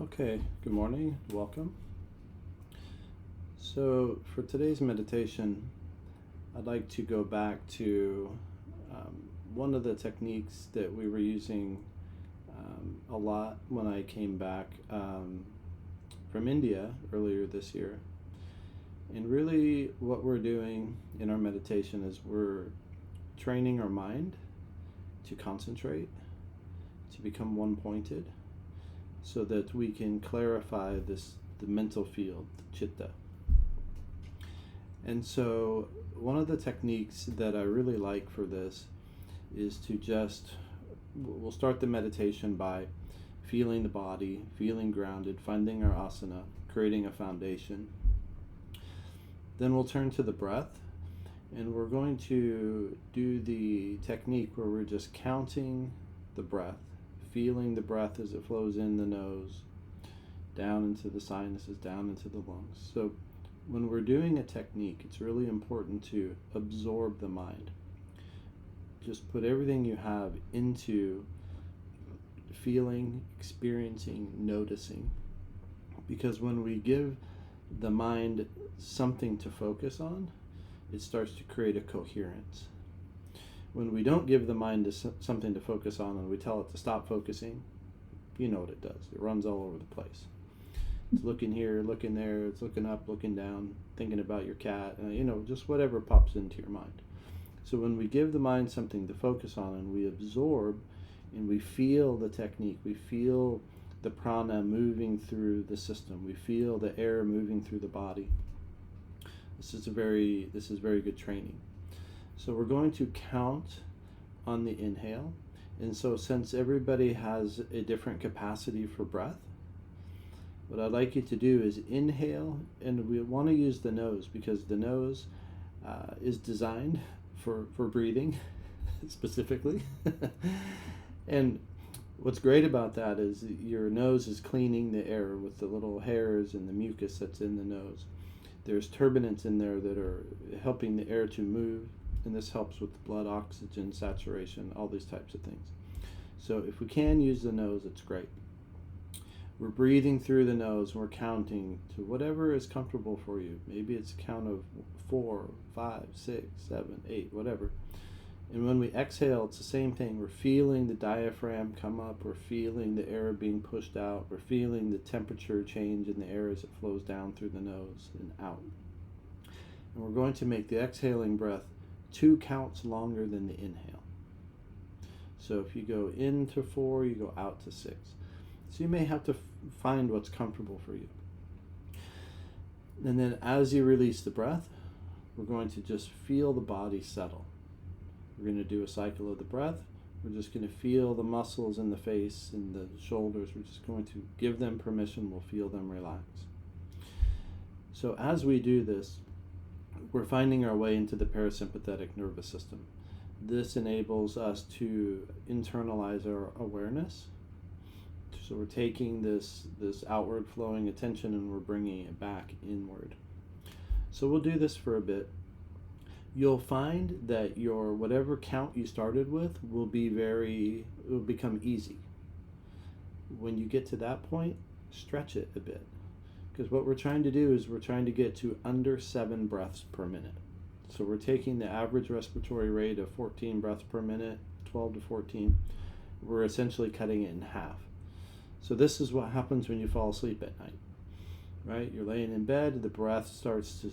Okay, good morning, welcome. So, for today's meditation, I'd like to go back to one of the techniques that we were using a lot when I came back from India earlier this year. And really, what we're doing in our meditation is we're training our mind to concentrate, to become one-pointed, so that we can clarify the mental field, the chitta. And so one of the techniques that I really like for this is to we'll start the meditation by feeling the body, feeling grounded, finding our asana, creating a foundation. Then we'll turn to the breath, and we're going to do the technique where we're just counting the breath, feeling the breath as it flows in the nose, down into the sinuses, down into the lungs. So when we're doing a technique, it's really important to absorb the mind. Just put everything you have into feeling, experiencing, noticing. Because when we give the mind something to focus on, it starts to create a coherence. When we don't give the mind something to focus on and we tell it to stop focusing, you know what it does. It runs all over the place. It's looking here, looking there, it's looking up, looking down, thinking about your cat, just whatever pops into your mind. So when we give the mind something to focus on and we absorb and we feel the technique, we feel the prana moving through the system, we feel the air moving through the body. This is very good training. So we're going to count on the inhale. And so since everybody has a different capacity for breath, what I'd like you to do is inhale, and we want to use the nose because the nose is designed for breathing specifically. And what's great about that is your nose is cleaning the air with the little hairs and the mucus that's in the nose. There's turbinates in there that are helping the air to move, and this helps with the blood oxygen saturation, all these types of things. So if we can use the nose, it's great. We're breathing through the nose, we're counting to whatever is comfortable for you. Maybe it's a count of 4, 5, 6, 7, 8, whatever. And when we exhale, it's the same thing. We're feeling the diaphragm come up, we're feeling the air being pushed out, we're feeling the temperature change in the air as it flows down through the nose and out. And we're going to make the exhaling breath 2 counts longer than the inhale. So if you go into 4, you go out to 6. So you may have to find what's comfortable for you. And then as you release the breath, we're going to just feel the body settle. We're going to do a cycle of the breath. We're just going to feel the muscles in the face and the shoulders. We're just going to give them permission. We'll feel them relax. So as we do this, we're finding our way into the parasympathetic nervous system. This enables us to internalize our awareness. So we're taking this outward flowing attention and we're bringing it back inward. So we'll do this for a bit. You'll find that your whatever count you started with will become easy. When you get to that point, stretch it a bit. Because what we're trying to do is we're trying to get to under 7 breaths per minute. So we're taking the average respiratory rate of 14 breaths per minute, 12 to 14. We're essentially cutting it in half. So this is what happens when you fall asleep at night, right? You're laying in bed, the breath starts to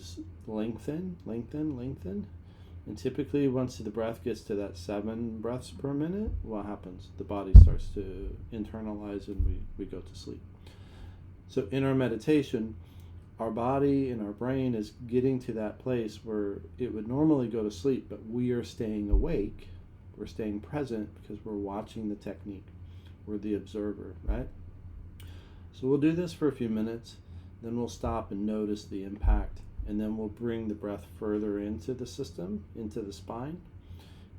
lengthen. And typically once the breath gets to that 7 breaths per minute, what happens? The body starts to internalize and we go to sleep. So in our meditation, our body and our brain is getting to that place where it would normally go to sleep, but we are staying awake. We're staying present because we're watching the technique. We're the observer, right? So we'll do this for a few minutes, then we'll stop and notice the impact, and then we'll bring the breath further into the system, into the spine.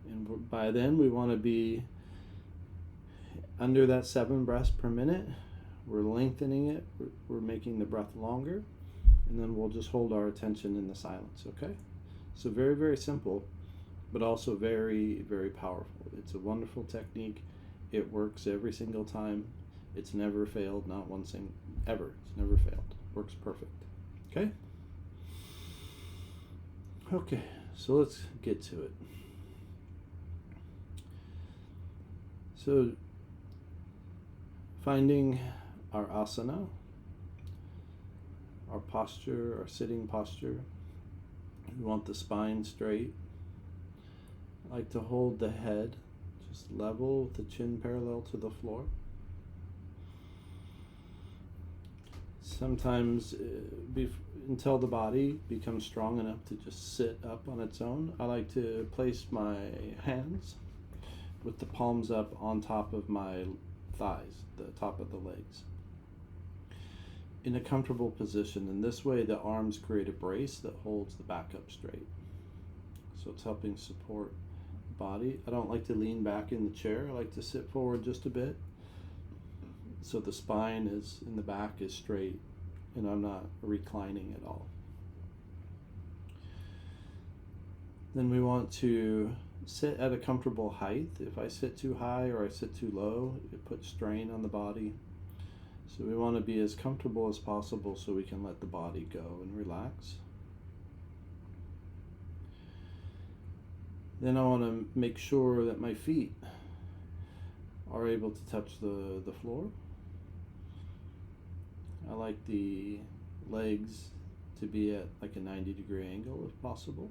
And by then we want to be under that 7 breaths per minute. We're lengthening it, we're making the breath longer, and then we'll just hold our attention in the silence, okay? So very, very simple, but also very, very powerful. It's a wonderful technique. It works every single time. It's never failed, not one thing ever. It's never failed. Works perfect. Okay? Okay, so let's get to it. So, finding our asana, our posture, our sitting posture. We want the spine straight. I like to hold the head just level with the chin parallel to the floor. Sometimes until the body becomes strong enough to just sit up on its own, I like to place my hands with the palms up on top of my thighs, the top of the legs, in a comfortable position. And this way the arms create a brace that holds the back up straight. So it's helping support the body. I don't like to lean back in the chair. I like to sit forward just a bit, so the spine is in the back is straight and I'm not reclining at all. Then we want to sit at a comfortable height. If I sit too high or I sit too low, it puts strain on the body. So we want to be as comfortable as possible so we can let the body go and relax. Then I want to make sure that my feet are able to touch the floor. I like the legs to be at like a 90-degree angle if possible.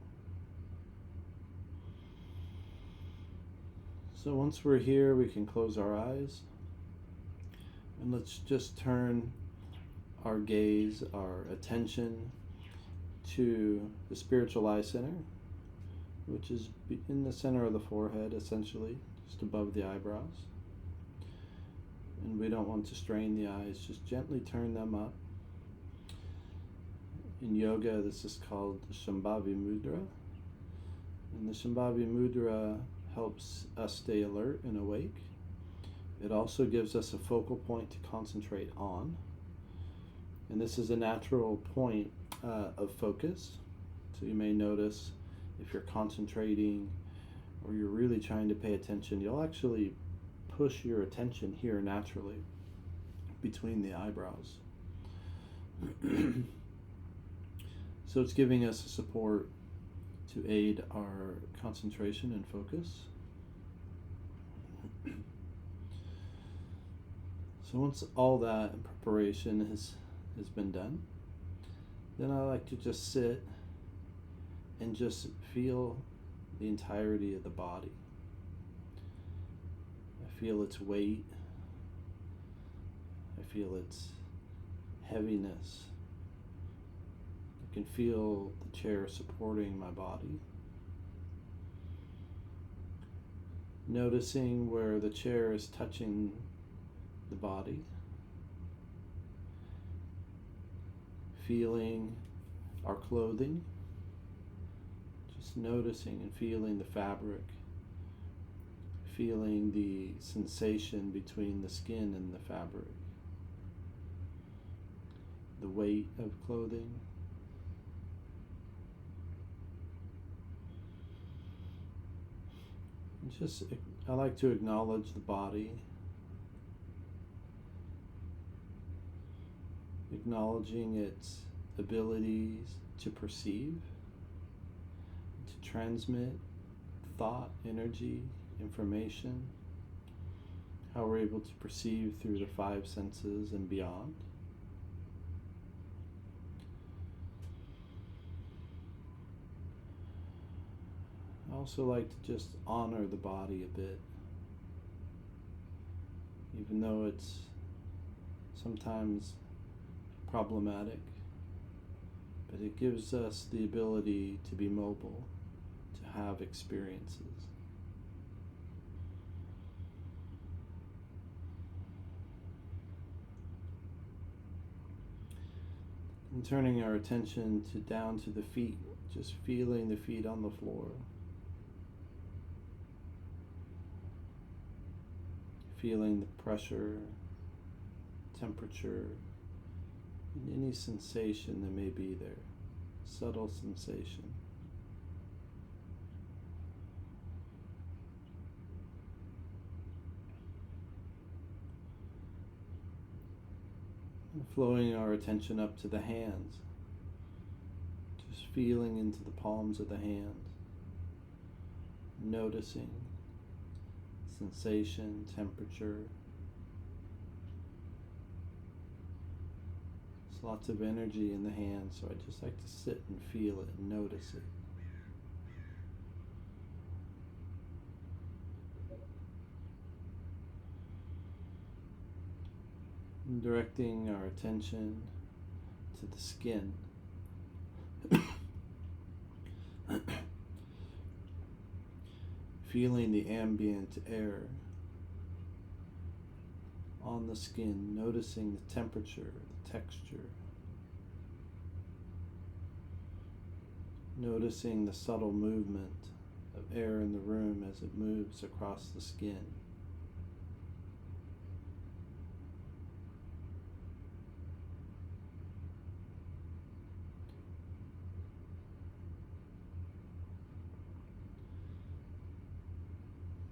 So once we're here, we can close our eyes. And let's just turn our gaze, our attention to the spiritual eye center, which is in the center of the forehead, essentially, just above the eyebrows. And we don't want to strain the eyes, just gently turn them up. In yoga, this is called Shambhavi Mudra. And the Shambhavi Mudra helps us stay alert and awake. It also gives us a focal point to concentrate on. And this is a natural point of focus. So you may notice if you're concentrating or you're really trying to pay attention, you'll actually push your attention here naturally between the eyebrows. So it's giving us a support to aid our concentration and focus. So once all that preparation has been done, then I like to just sit and just feel the entirety of the body. I feel its weight. I feel its heaviness. I can feel the chair supporting my body. Noticing where the chair is touching the body. Feeling our clothing. Just noticing and feeling the fabric. Feeling the sensation between the skin and the fabric. The weight of clothing. I like to acknowledge the body. Acknowledging its abilities to perceive, to transmit thought, energy, information, how we're able to perceive through the 5 senses and beyond. I also like to just honor the body a bit, even though it's sometimes problematic, but it gives us the ability to be mobile, to have experiences. And turning our attention down to the feet, just feeling the feet on the floor. Feeling the pressure, temperature, and any sensation that may be there, subtle sensation. And flowing our attention up to the hands, just feeling into the palms of the hands, noticing sensation, temperature. There's lots of energy in the hands, so I just like to sit and feel it and notice it. And directing our attention to the skin. Feeling the ambient air on the skin, noticing the temperature, the texture, noticing the subtle movement of air in the room as it moves across the skin.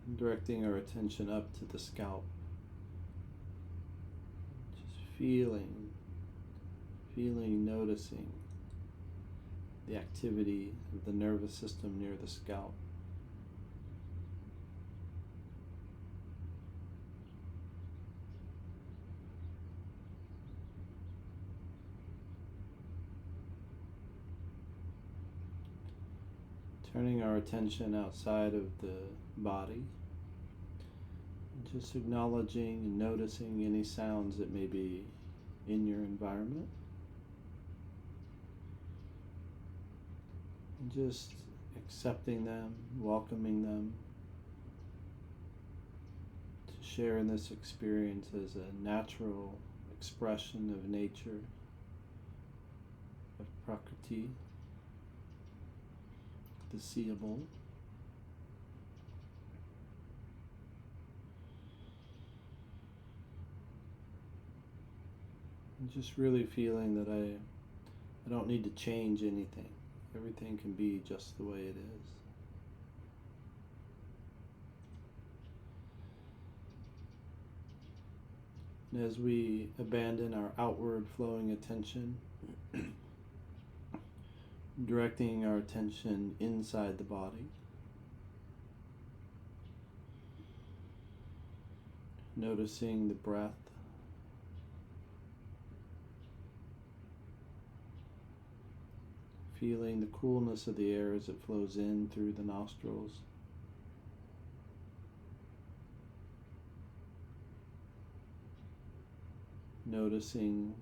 And directing our attention up to the scalp, just feeling, noticing the activity of the nervous system near the scalp. Turning our attention outside of the body, just acknowledging and noticing any sounds that may be in your environment. And just accepting them, welcoming them, to share in this experience as a natural expression of nature, of prakriti, the seeable. And just really feeling that I don't need to change anything. Everything can be just the way it is. And as we abandon our outward flowing attention, directing our attention inside the body, noticing the breath, feeling the coolness of the air as it flows in through the nostrils, noticing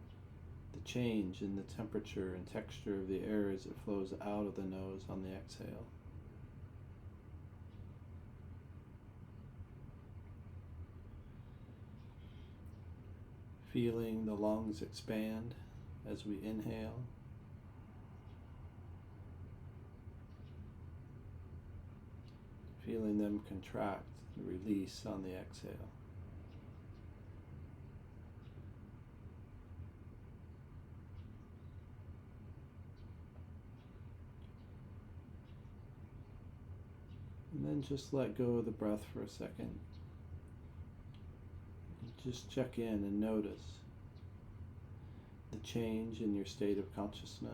the change in the temperature and texture of the air as it flows out of the nose on the exhale. Feeling the lungs expand as we inhale. Feeling them contract and release on the exhale. And then just let go of the breath for a second. Just check in and notice the change in your state of consciousness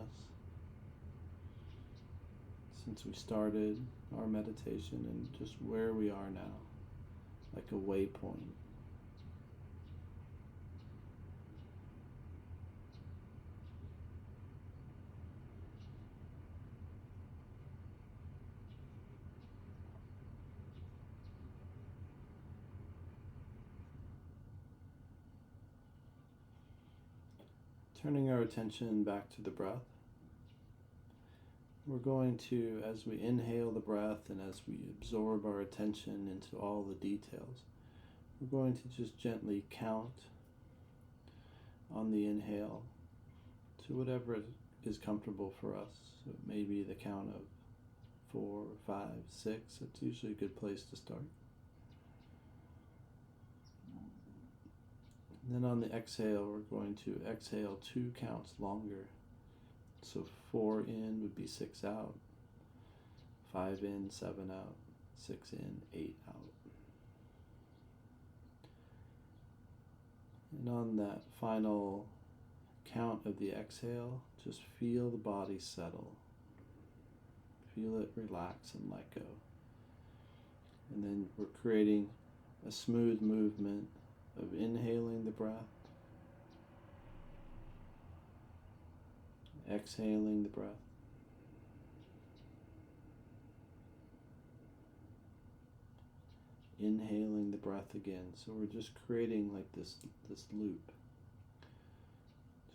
since we started our meditation, and just where we are now, like a waypoint. Turning our attention back to the breath, we're going to, as we inhale the breath and as we absorb our attention into all the details, we're going to just gently count on the inhale to whatever is comfortable for us. So it may be the count of 4, 5, 6. It's usually a good place to start. And then on the exhale, we're going to exhale 2 counts longer. So 4 in would be 6 out, 5 in, 7 out, 6 in, 8 out. And on that final count of the exhale, just feel the body settle. Feel it relax and let go. And then we're creating a smooth movement of inhaling the breath, exhaling the breath, inhaling the breath again. So we're just creating like this loop,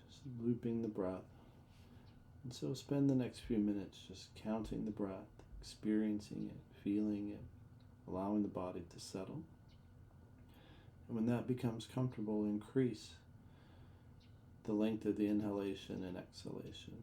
just looping the breath. And so spend the next few minutes just counting the breath, experiencing it, feeling it, allowing the body to settle. And when that becomes comfortable, increase the length of the inhalation and exhalation.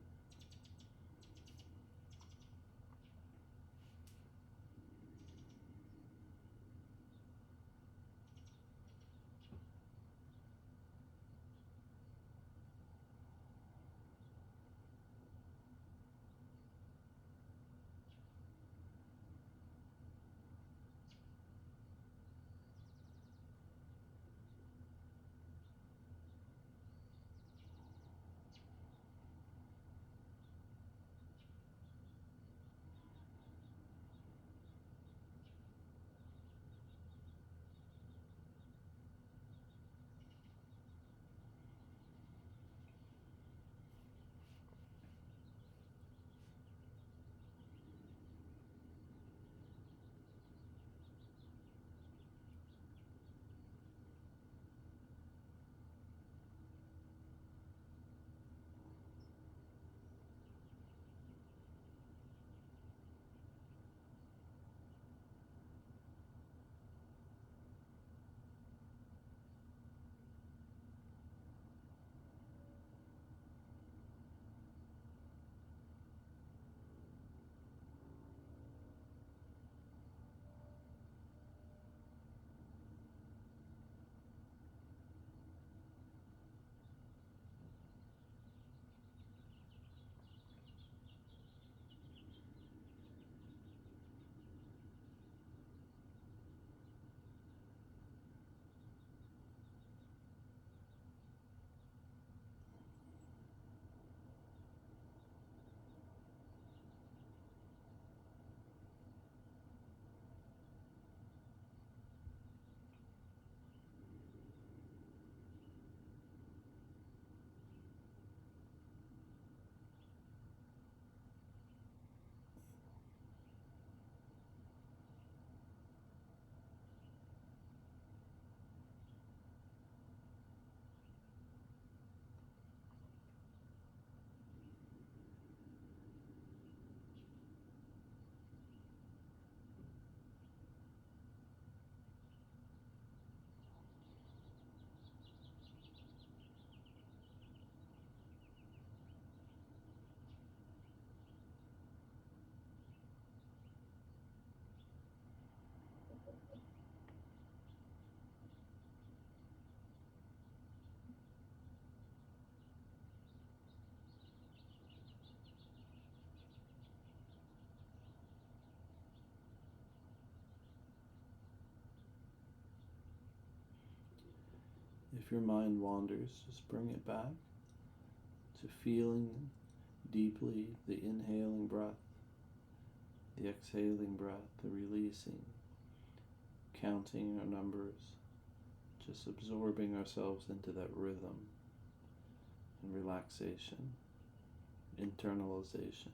If your mind wanders, just bring it back to feeling deeply the inhaling breath, the exhaling breath, the releasing, counting our numbers, just absorbing ourselves into that rhythm and relaxation, internalization.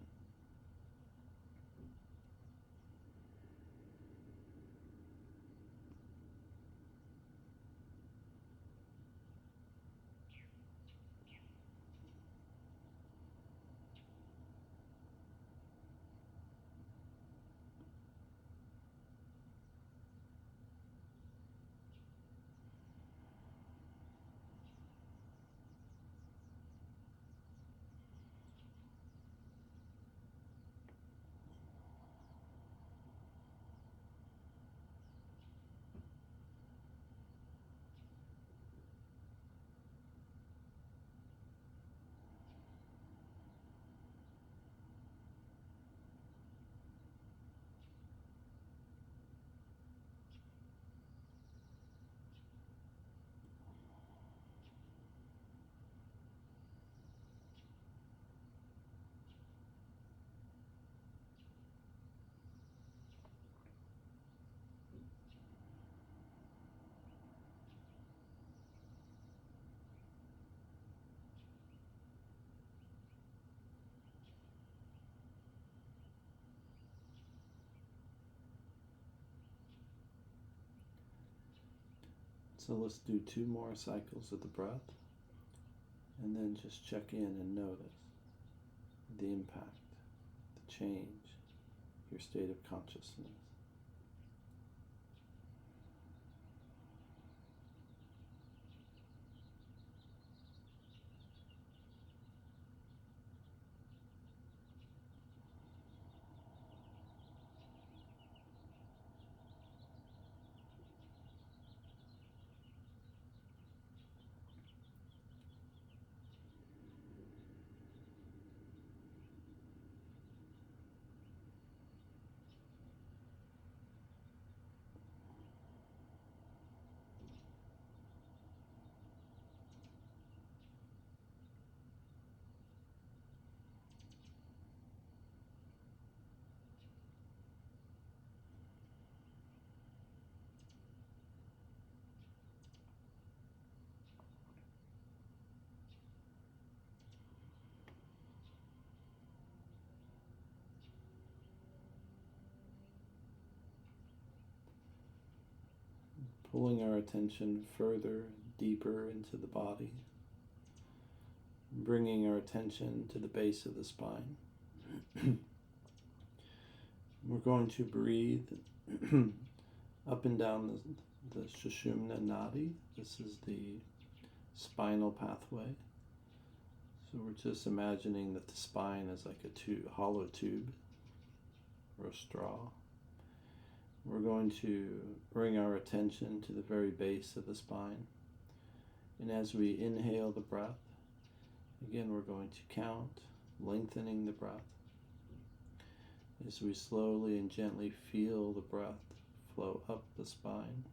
So let's do 2 more cycles of the breath, and then just check in and notice the impact, the change, your state of consciousness. Pulling our attention further, deeper into the body, bringing our attention to the base of the spine. We're going to breathe up and down the Sushumna Nadi. This is the spinal pathway. So we're just imagining that the spine is like a hollow tube or a straw. We're going to bring our attention to the very base of the spine. And as we inhale the breath, again we're going to count, lengthening the breath. As we slowly and gently feel the breath flow up the spine.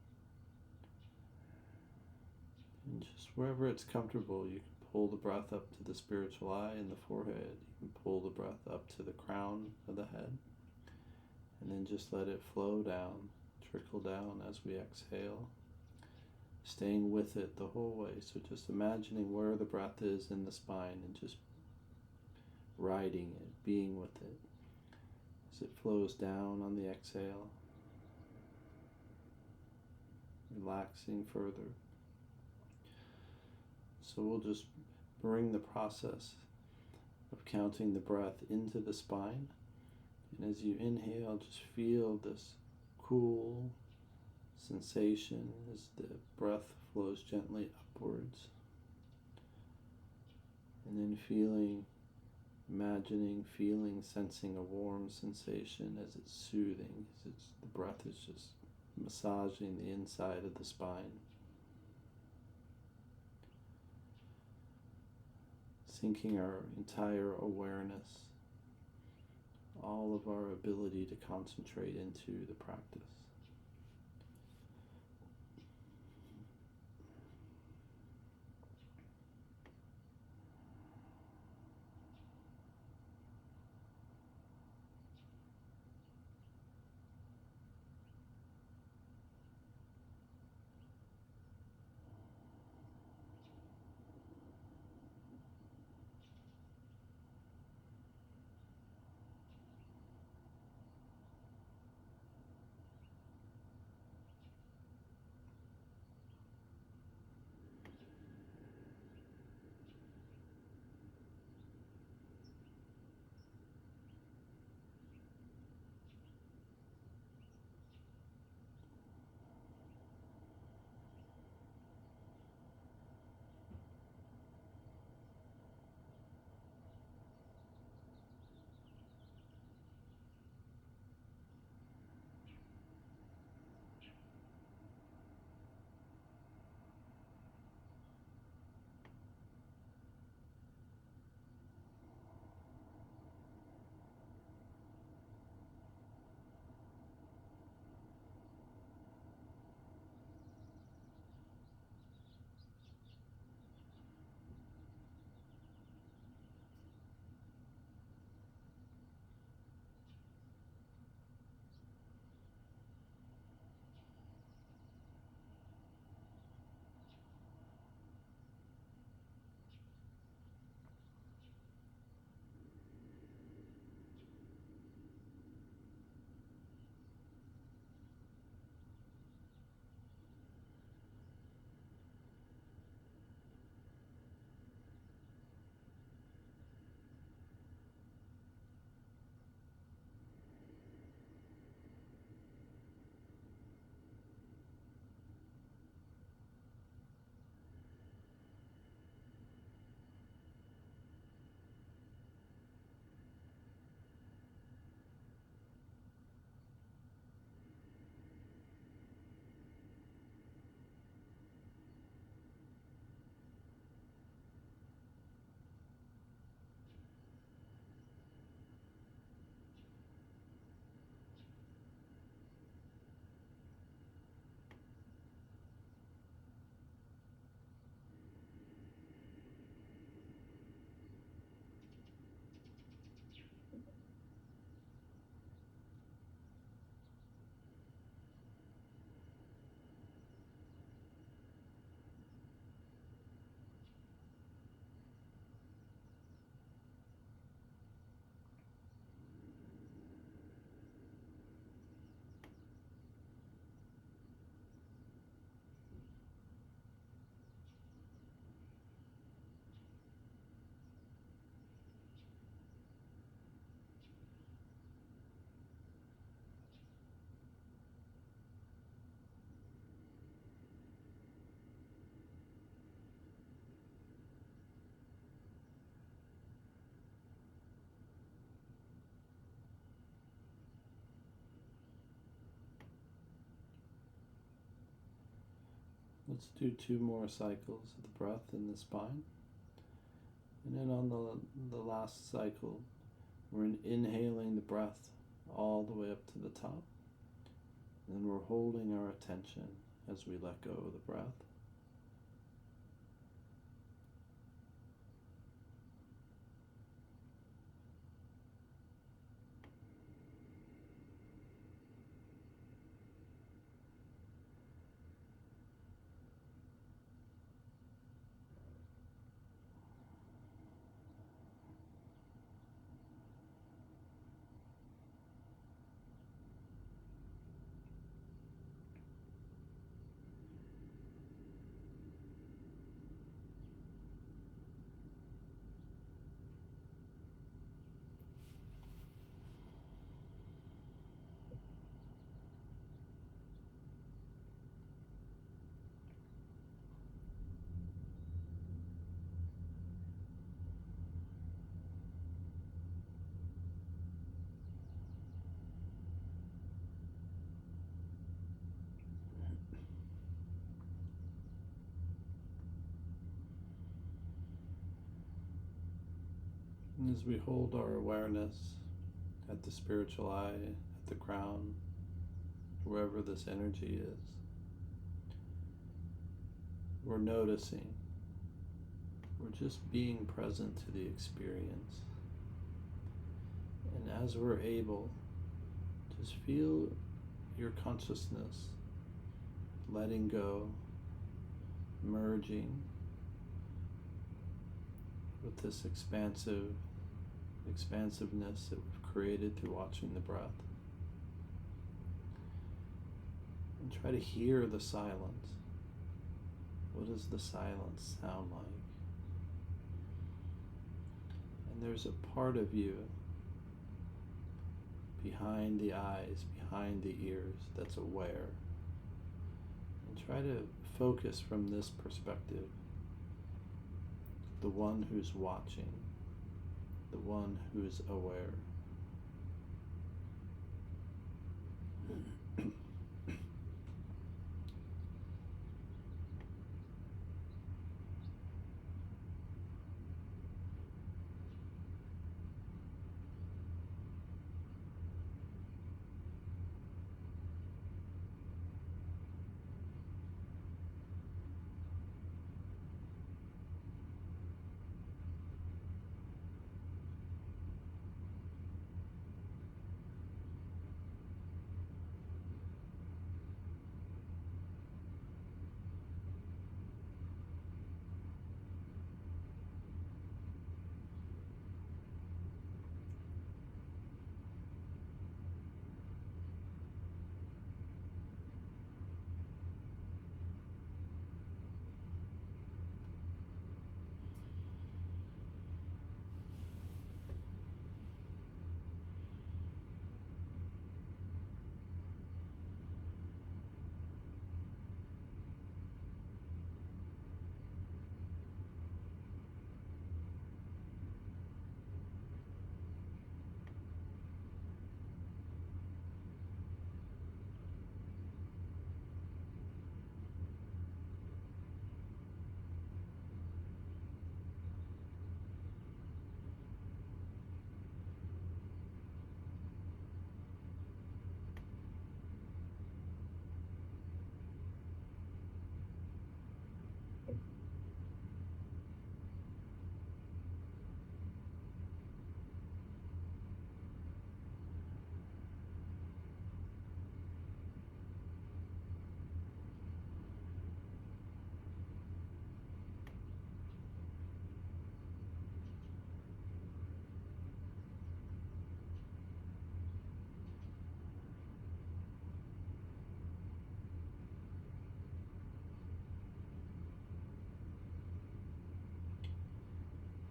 And just wherever it's comfortable, you can pull the breath up to the spiritual eye and the forehead. You can pull the breath up to the crown of the head. And then just let it flow down, trickle down as we exhale, staying with it the whole way. So just imagining where the breath is in the spine and just riding it, being with it as it flows down on the exhale, relaxing further. So we'll just bring the process of counting the breath into the spine. And as you inhale, just feel this cool sensation as the breath flows gently upwards. And then imagining, feeling, sensing a warm sensation as it's soothing, as the breath is just massaging the inside of the spine. Sinking our entire awareness, all of our ability to concentrate into the practice. Let's do 2 more cycles of the breath in the spine. And then on the last cycle, we're inhaling the breath all the way up to the top. And we're holding our attention as we let go of the breath. And as we hold our awareness at the spiritual eye, at the crown, wherever this energy is, we're noticing, we're just being present to the experience. And as we're able, just feel your consciousness letting go, merging with this expansiveness that we've created through watching the breath. And try to hear the silence. What does the silence sound like? And there's a part of you behind the eyes, behind the ears, that's aware. And try to focus from this perspective. The one who's watching, the one who's aware.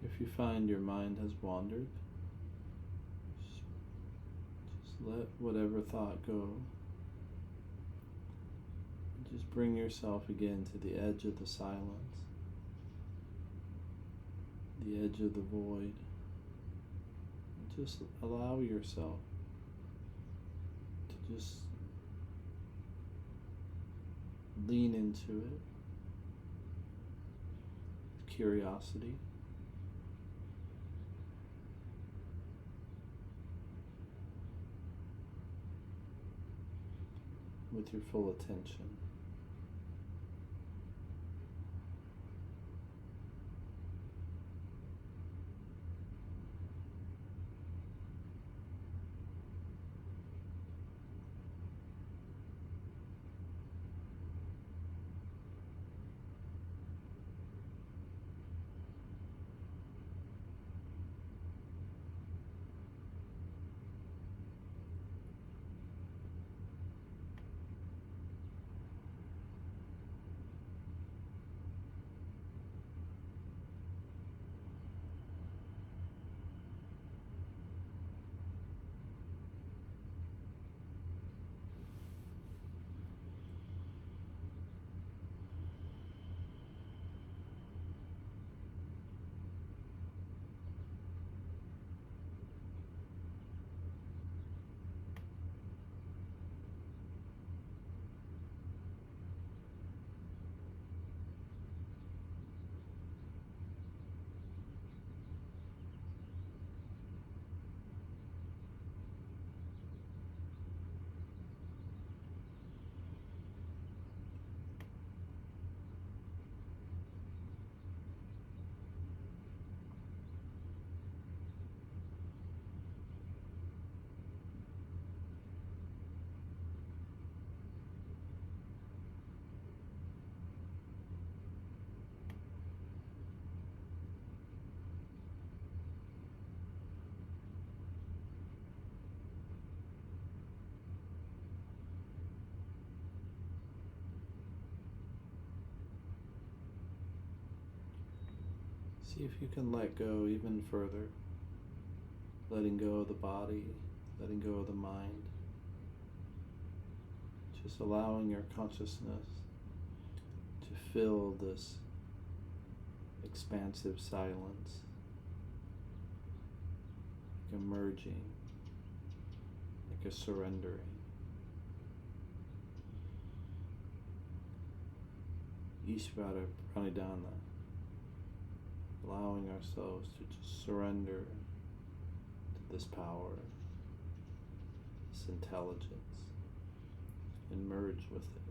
If you find your mind has wandered, just let whatever thought go. Just bring yourself again to the edge of the silence, the edge of the void. Just allow yourself to just lean into it. curiosity. With your full attention. See if you can let go even further, letting go of the body, letting go of the mind, just allowing your consciousness to fill this expansive silence, like a merging, like a surrendering. Ishvara Pranidhana. Allowing ourselves to just surrender to this power, this intelligence, and merge with it.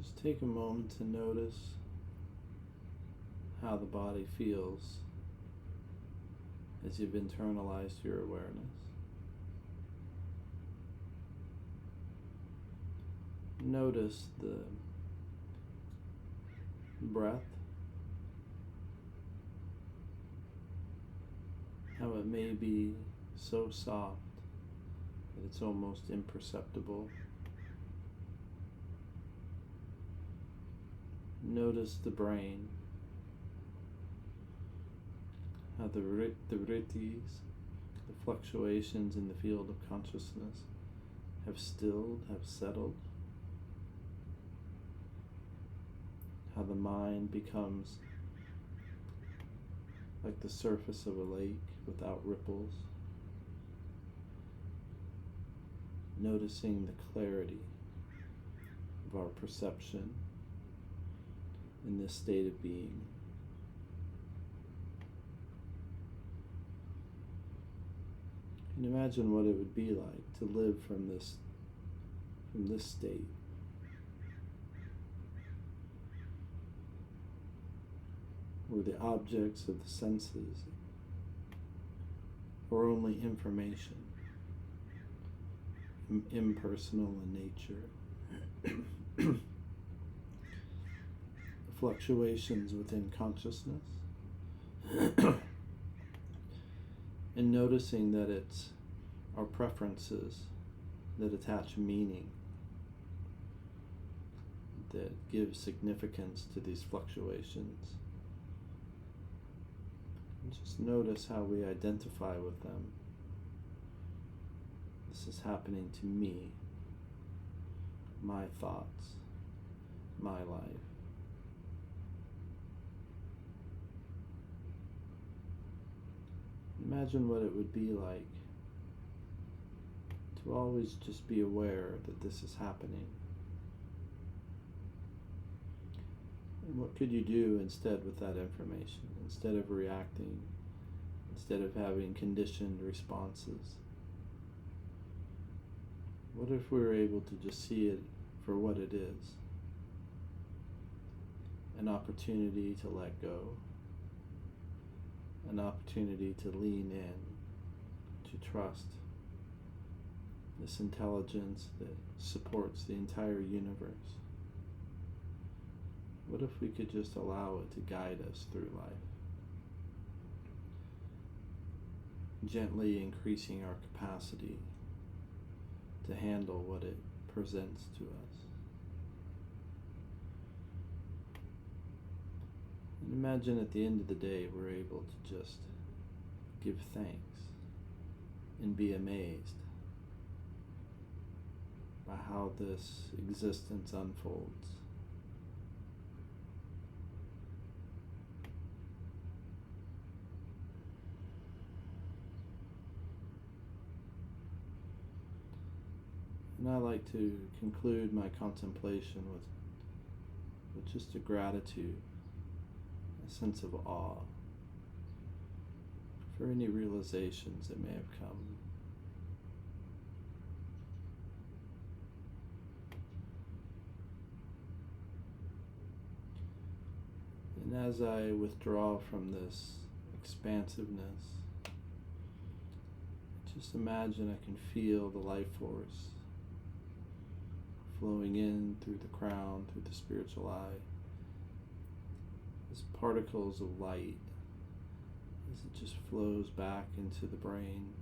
Just take a moment to notice how the body feels as you've internalized your awareness. Notice the breath, how it may be so soft that it's almost imperceptible. Notice the brain, how the vrittis, the fluctuations in the field of consciousness, have stilled, have settled. How the mind becomes like the surface of a lake without ripples. Noticing the clarity of our perception in this state of being. And imagine what it would be like to live from this state. Where the objects of the senses are only information, impersonal in nature. Fluctuations within consciousness. And noticing that it's our preferences that attach meaning, that give significance to these fluctuations. And just notice how we identify with them. This is happening to me, my thoughts, my life. Imagine what it would be like to always just be aware that this is happening. And what could you do instead with that information? Instead of reacting, instead of having conditioned responses? What if we were able to just see it for what it is? An opportunity to let go. An opportunity to lean in, to trust this intelligence that supports the entire universe. What if we could just allow it to guide us through life? Gently increasing our capacity to handle what it presents to us. And imagine at the end of the day we're able to just give thanks and be amazed by how this existence unfolds. And I like to conclude my contemplation with just a gratitude, a sense of awe for any realizations that may have come. And as I withdraw from this expansiveness, just imagine I can feel the life force flowing in through the crown, through the spiritual eye, as particles of light, as it just flows back into the brain,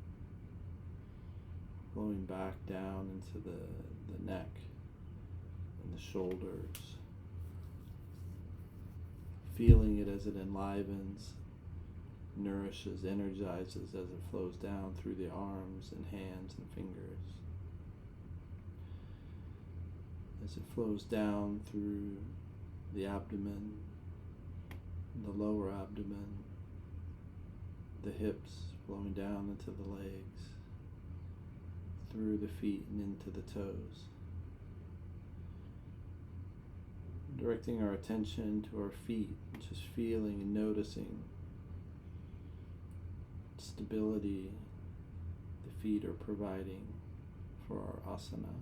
flowing back down into the neck and the shoulders, feeling it as it enlivens, nourishes, energizes as it flows down through the arms and hands and fingers. As it flows down through the abdomen, the lower abdomen, the hips flowing down into the legs, through the feet and into the toes. Directing our attention to our feet, just feeling and noticing stability the feet are providing for our asana.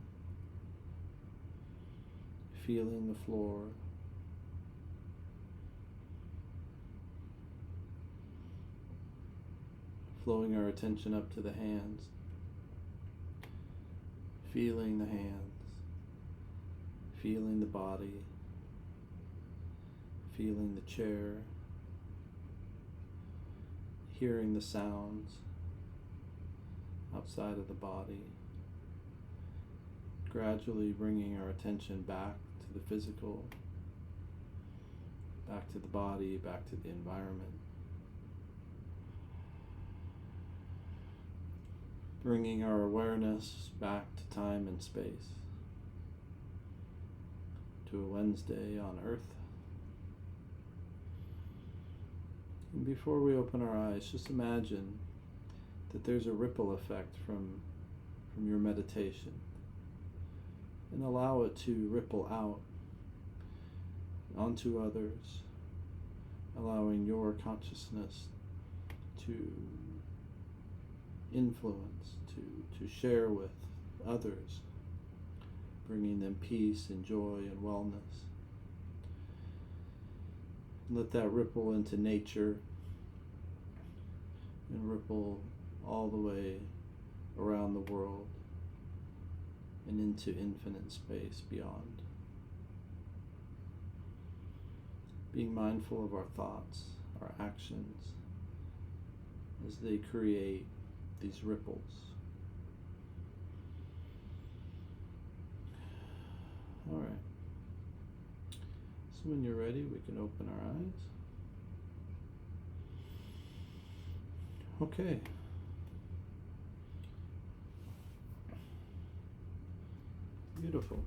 Feeling the floor, flowing our attention up to the hands, feeling the hands, feeling the body, feeling the chair, hearing the sounds outside of the body, gradually bringing our attention back to the physical, back to the body, back to the environment. Bringing our awareness back to time and space, to a Wednesday on Earth. And before we open our eyes, just imagine that there's a ripple effect from your meditation, and allow it to ripple out onto others, allowing your consciousness to influence, to share with others, bringing them peace and joy and wellness. Let that ripple into nature and ripple all the way around the world and into infinite space beyond. Being mindful of our thoughts, our actions, as they create these ripples. All right. So when you're ready, we can open our eyes. Okay. Beautiful.